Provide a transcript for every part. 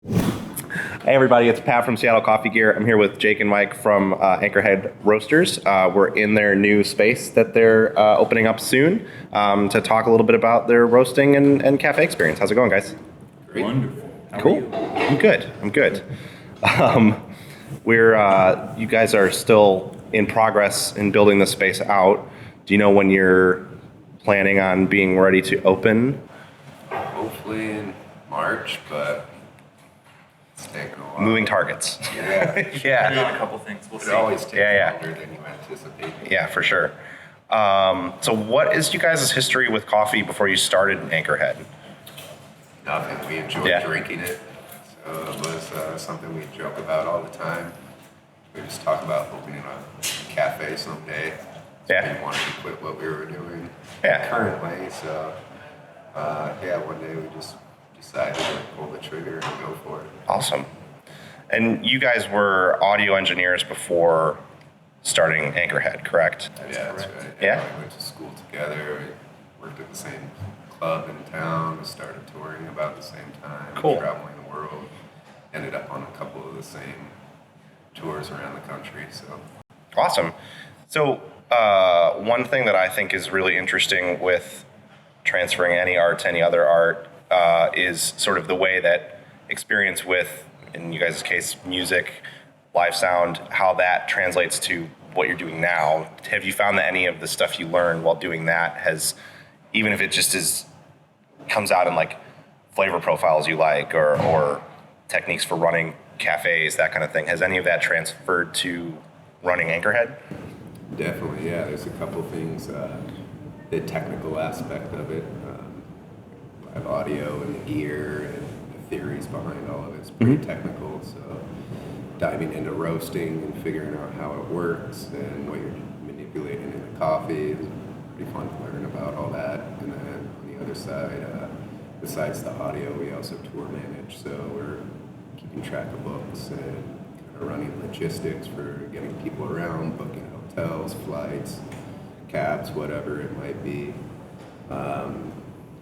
Hey everybody, it's Pat from Seattle Coffee Gear. I'm here with Jake and Mike from Anchorhead Roasters. We're in their new space that they're opening up soon to talk a little bit about their roasting and cafe experience. How's it going, guys? Great. Wonderful. Cool. I'm good. You guys are still in progress in building the space out. Do you know when you're planning on being ready to open? Hopefully in March, but it's taking a while. Moving targets. Yeah. Yeah. On a couple things. We'll It see. always takes Yeah. longer than you anticipate. Yeah, for sure. So what is you guys' history with coffee before you started Anchorhead? Nothing. We enjoy drinking it. So it was something we joke about all the time. We just talk about opening a cafe someday. Yeah. We wanted to quit what we were doing Yeah. currently. So one day we just decided to pull the trigger and go for it. Awesome. And you guys were audio engineers before starting Anchorhead, correct? Yeah, that's right. Yeah. We went to school together. We worked at the same club in town. We started touring about the same time. Cool. Traveling the world. Ended up on a couple of the same tours around the country. So Awesome. So one thing that I think is really interesting with transferring any art to any other art is sort of the way that experience with, in you guys' case, music, live sound, how that translates to what you're doing now. Have you found that any of the stuff you learned while doing that has, even if it just comes out in like flavor profiles you like or techniques for running cafes, that kind of thing, has any of that transferred to running Anchorhead? definitely, yeah. There's a couple things. The technical aspect of it, live audio and the gear and the theories behind all of it's pretty technical. So diving into roasting and figuring out how it works and what you're manipulating in the coffee is pretty fun to learn about all that. And then on the other side, besides the audio, we also tour manage. So we're keeping track of books and kind of running logistics for getting people around, booking hotels, flights, cabs, whatever it might be.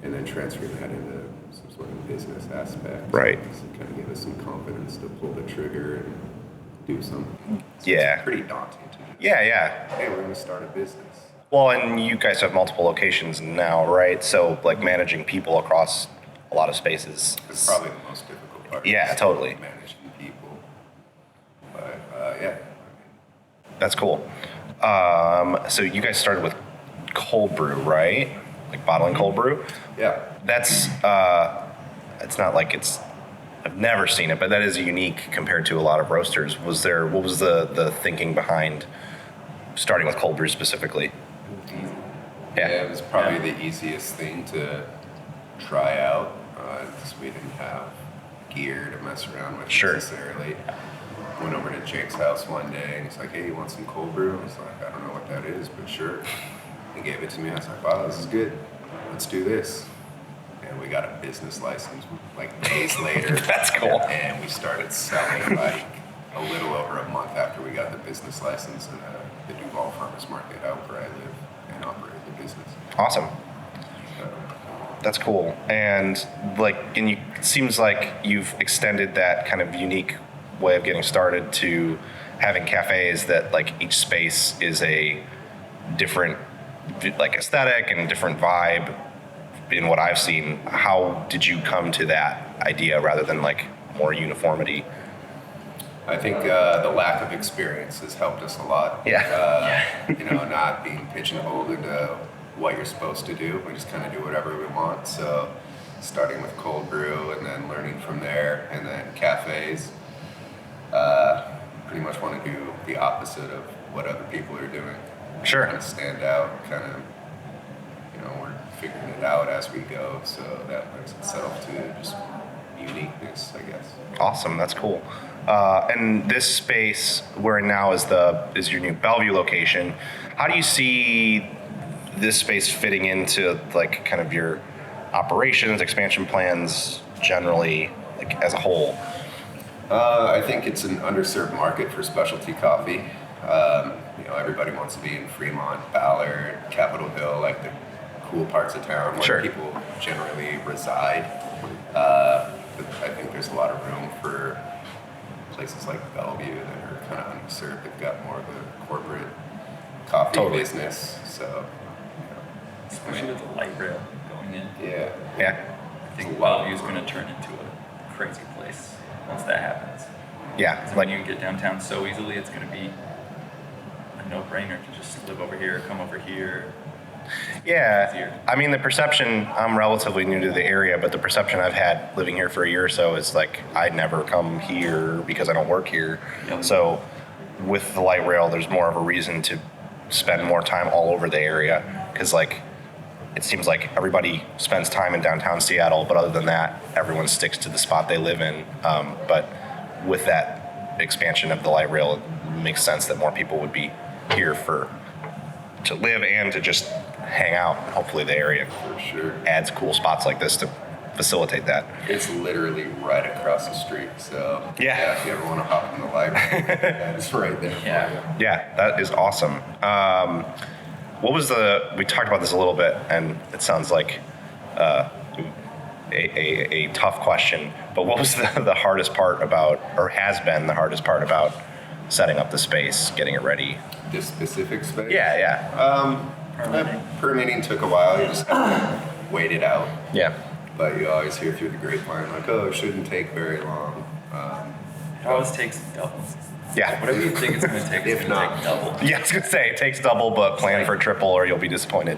And then transferring that into some sort of business aspect. Right. So kind of give us some confidence to pull the trigger and do something. So Yeah. It's pretty daunting to just, Yeah. hey, we're going to start a business. Well, and you guys have multiple locations now, right? So like managing people across a lot of spaces. It's probably the most difficult part. Yeah, is totally. Managing people. But That's cool. So you guys started with cold brew, right? Like bottling cold brew? Yeah. That's, it's not like I've never seen it, but that is unique compared to a lot of roasters. What was the thinking behind starting with cold brew specifically? Yeah, it was probably the easiest thing to try out because we didn't have gear to mess around with necessarily. Went over to Jake's house one day and he's like, hey, you want some cold brew? I was like, I don't know what that is, but sure. He gave it to me. I was like, wow, this is good. Let's do this. And we got a business license like days later. That's cool. And we started selling like a little over a month after we got the business license in the Duval Farmers Market out where I live and operate the business. Awesome. That's cool. And it seems like you've extended that kind of unique way of getting started to having cafes that like each space is a different like aesthetic and different vibe in what I've seen. How did you come to that idea rather than like more uniformity? I think the lack of experience has helped us a lot. Not being pigeonholed into what you're supposed to do. We just kind of do whatever we want. So starting with cold brew and then learning from there, and then cafes. Pretty much want to do the opposite of what other people are doing. Sure. Kind of stand out, kind of, we're figuring it out as we go. So that lends itself to just uniqueness, I guess. Awesome. That's cool. And this space we're in now is your new Bellevue location. How do you see this space fitting into like kind of your operations, expansion plans generally, like as a whole? I think it's an underserved market for specialty coffee. Everybody wants to be in Fremont, Ballard, Capitol Hill, like the cool parts of town where people generally reside. But I think there's a lot of room for places like Bellevue that are kind of underserved. They've got more of a corporate coffee Totally. business. So, Especially with the light rail going in. yeah. Yeah. I think Bellevue is going to turn into a crazy place once that happens. Yeah. 'Cause Like, when you can get downtown so easily, it's going to be a no-brainer to just live over here, come over here. yeah. Easier. I mean, the perception, I'm relatively new to the area, but the perception I've had living here for a year or so is like, I'd never come here because I don't work here. Yep. So with the light rail, there's more of a reason to spend more time all over the area. Cause like, it seems like everybody spends time in downtown Seattle, but other than that, everyone sticks to the spot they live in. But with that expansion of the light rail, it makes sense that more people would be here to live and to just hang out. Hopefully the area For sure. adds cool spots like this to facilitate that. It's literally right across the street. So, Yeah. if you ever want to hop in the library, it's right there. Yeah. For you. Yeah, that is awesome. What was we talked about this a little bit, and it sounds like a tough question, but what was the hardest part about, or has been the hardest part about setting up the space, getting it ready? This specific space? Yeah. Permitting. Took a while. You just have to wait it out. Yeah. But you always hear through the grapevine, like, oh, it shouldn't take very long. It always takes double. Yeah. Whatever you think it's going to take, it's If going to not. take double. Yeah, I was gonna say it takes double, but plan for triple, or you'll be disappointed.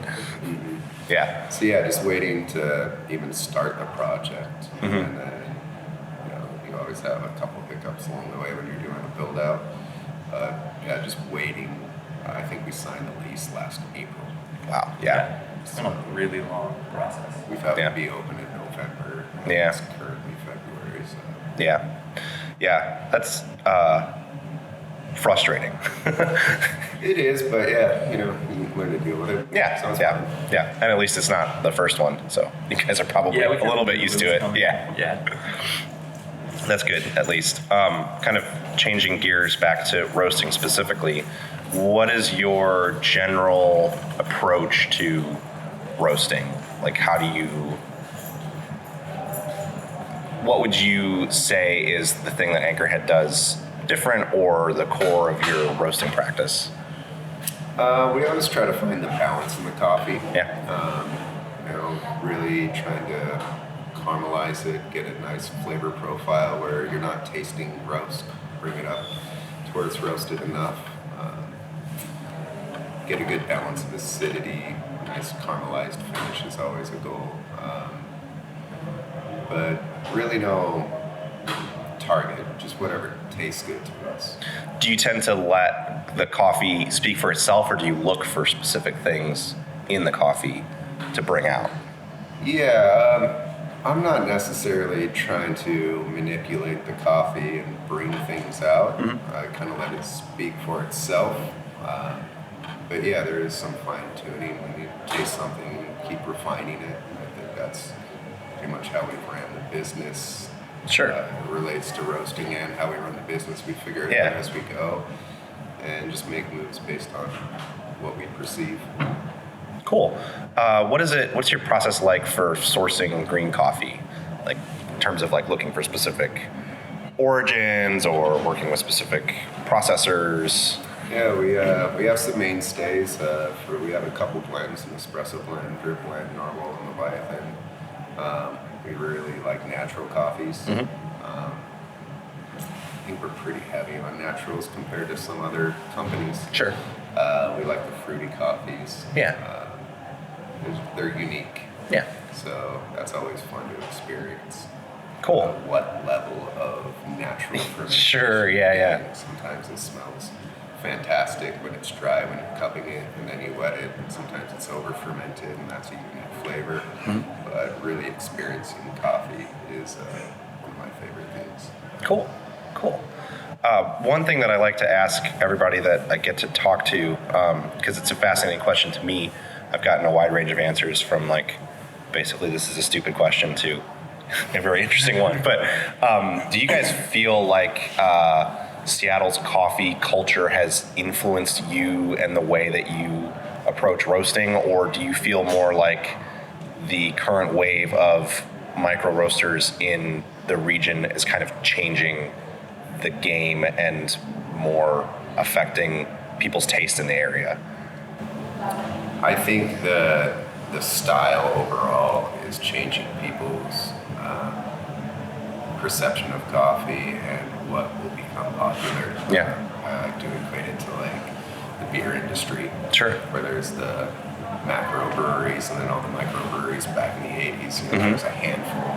Yeah. So yeah, just waiting to even start the project, Mm-hmm. and then you always have a couple hiccups along the way when you're doing a build out. Yeah, just waiting. I think we signed the lease last April. Wow. Yeah. It's been a really long process. We've had Yeah. to be open in November. Yeah. It's currently February. So Yeah. Yeah. That's frustrating. it is, but yeah, you learn to deal with it. Yeah. Sounds Yeah. fun. Yeah. And at least it's not the first one, so you guys are probably we a kinda little bit knew used it to was it. coming. Yeah. Yeah. That's good, at least. Kind of changing gears back to roasting specifically, what is your general approach to roasting? Like, what would you say is the thing that Anchorhead does different, or the core of your roasting practice? We always try to find the balance in the coffee. Yeah. Really trying to caramelize it, get a nice flavor profile where you're not tasting roast. Bring it up to where it's roasted enough. Get a good balance of acidity. Nice caramelized finish is always a goal. But really no target, just whatever tastes good to us. Do you tend to let the coffee speak for itself, or do you look for specific things in the coffee to bring out? Yeah, I'm not necessarily trying to manipulate the coffee and bring things out. I kind of let it speak for itself. But yeah, there is some fine tuning when you taste something and keep refining it. I think that's pretty much how we ran the business. Sure. It relates to roasting and how we run the business. We figure it Yeah. out as we go and just make moves based on what we perceive. Cool. What's your process like for sourcing green coffee? Like, in terms of like looking for specific origins or working with specific processors? Yeah, we have some mainstays. We have a couple blends: an espresso blend, drip blend, normal, and Leviathan. We really like natural coffees. I think we're pretty heavy on naturals compared to some other companies. Sure. We like the fruity coffees. Yeah. They're unique, Yeah. so that's always fun to experience. Cool. What level of natural fermentation? Sure, yeah. Sometimes it smells fantastic when it's dry, when you're cupping it, and then you wet it, and sometimes it's over fermented, and that's a unique flavor. But really experiencing coffee is one of my favorite things. Cool. One thing that I like to ask everybody that I get to talk to, because it's a fascinating question to me, I've gotten a wide range of answers from like, basically this is a stupid question to a very interesting one. But do you guys feel like Seattle's coffee culture has influenced you and the way that you approach roasting, or do you feel more like the current wave of micro roasters in the region is kind of changing the game and more affecting people's taste in the area? I think the style overall is changing people's perception of coffee and what will become popular. Yeah. I like to equate it to like the beer industry. Sure. Where there's the macro breweries and then all the microbreweries back in the 80s. You know, there's a handful,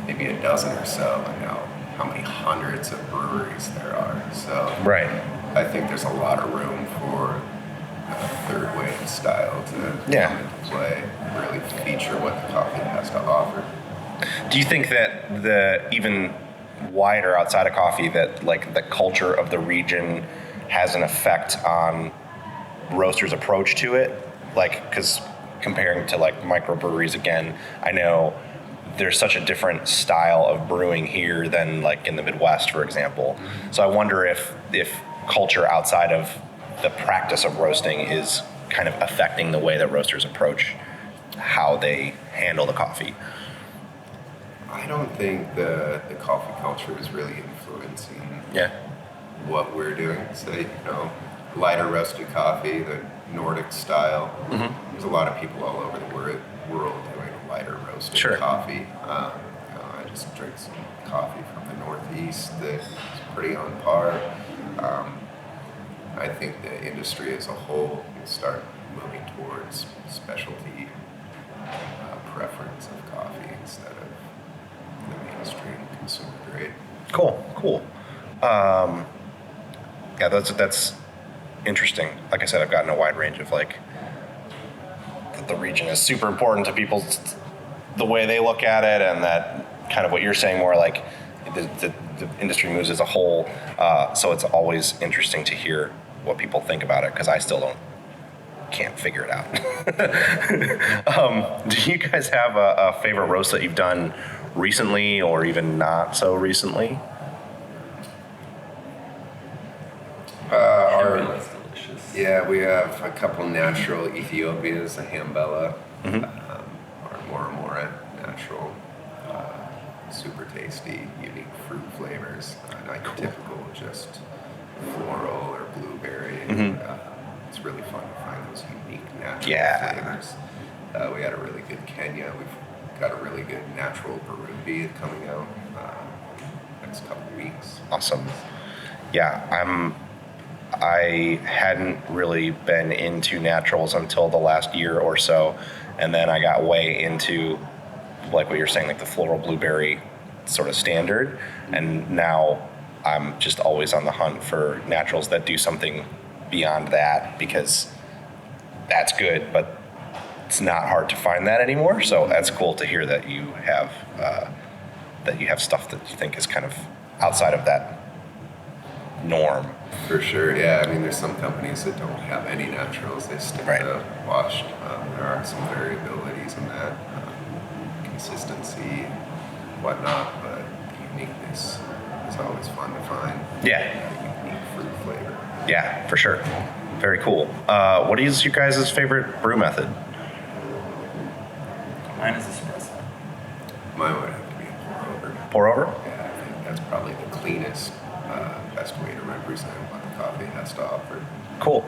maybe a dozen or so, and now how many hundreds of breweries there are. So Right. I think there's a lot of room for third wave style to come into play and really feature what the coffee has to offer. Do you think that the even wider outside of coffee, that like the culture of the region has an effect on roasters' approach to it? Like, because comparing to like microbreweries again, I know there's such a different style of brewing here than like in the Midwest, for example. So I wonder if culture outside of the practice of roasting is kind of affecting the way that roasters approach how they handle the coffee. I don't think the coffee culture is really influencing Yeah. what we're doing. So, lighter roasted coffee, the Nordic style. Mm-hmm. There's a lot of people all over the world doing lighter roasted Sure. coffee. I just drink some coffee from the Northeast that's pretty on par. I think the industry as a whole will start moving towards specialty preference of coffee instead of the mainstream consumer grade. Cool. Yeah, that's interesting. Like I said, I've gotten a wide range of like the region is super important to people, the way they look at it, and that kind of what you're saying more like the industry moves as a whole. So it's always interesting to hear what people think about it, because I still can't figure it out. Do you guys have a favorite roast that you've done recently or even not so recently? That's delicious. Yeah, we have a couple natural Ethiopias, a Hambella, or Mora natural, super tasty, unique fruit flavors, not your typical just floral or blueberry. It's really fun to find those unique natural flavors. We had a really good Kenya. We've got a really good natural Burundi coming out next couple weeks. Awesome. Yeah, I hadn't really been into naturals until the last year or so, and then I got way into like what you're saying, like the floral blueberry sort of standard, and now I'm just always on the hunt for naturals that do something beyond that, because that's good, but it's not hard to find that anymore. So that's cool to hear that you have stuff that you think is kind of outside of that norm. For sure, yeah. I mean, there's some companies that don't have any naturals; they stick to washed. There are some variabilities in that, consistency, whatnot, but the uniqueness is always fun to find. Yeah. Unique fruit flavor. Yeah, for sure. Very cool. What is your guys' favorite brew method? Mine is espresso. Mine would have to be a pour over. Pour over? Yeah, I think that's probably the cleanest, best way to represent what the coffee has to offer. Cool.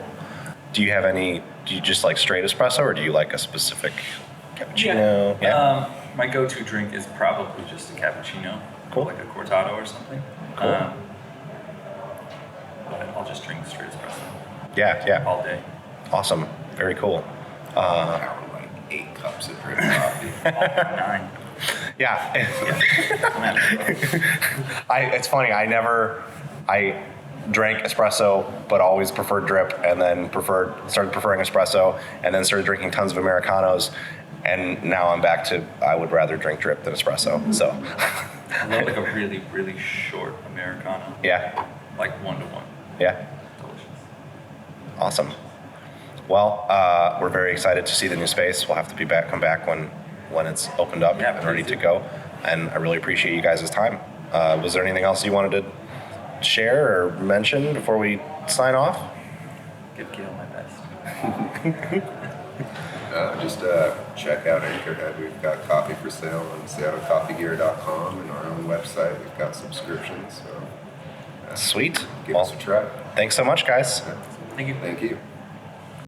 Do you just like straight espresso, or do you like a specific cappuccino? Yeah. My go-to drink is probably just a cappuccino. Cool. Like a cortado or something. Cool. But I'll just drink straight espresso Yeah. all day. Awesome. Very cool. Pound like 8 cups of drip coffee. 9. Yeah. Yeah. It's funny. I drank espresso, but always preferred drip, and then started preferring espresso, and then started drinking tons of Americanos, and now I'm back to I would rather drink drip than espresso. So. I love like a really, really short Americano. Yeah. Like 1-to-1. Yeah. Delicious. Awesome. Well, we're very excited to see the new space. We'll have to come back when it's opened up and ready to go. And I really appreciate you guys' time. Was there anything else you wanted to share or mention before we sign off? Give Gail my best. Just check out Anchorhead. We've got coffee for sale on SeattleCoffeeGear.com and our own website. We've got subscriptions, so Sweet. give Well, us a try. thanks so much, guys. Thank you. Thank you.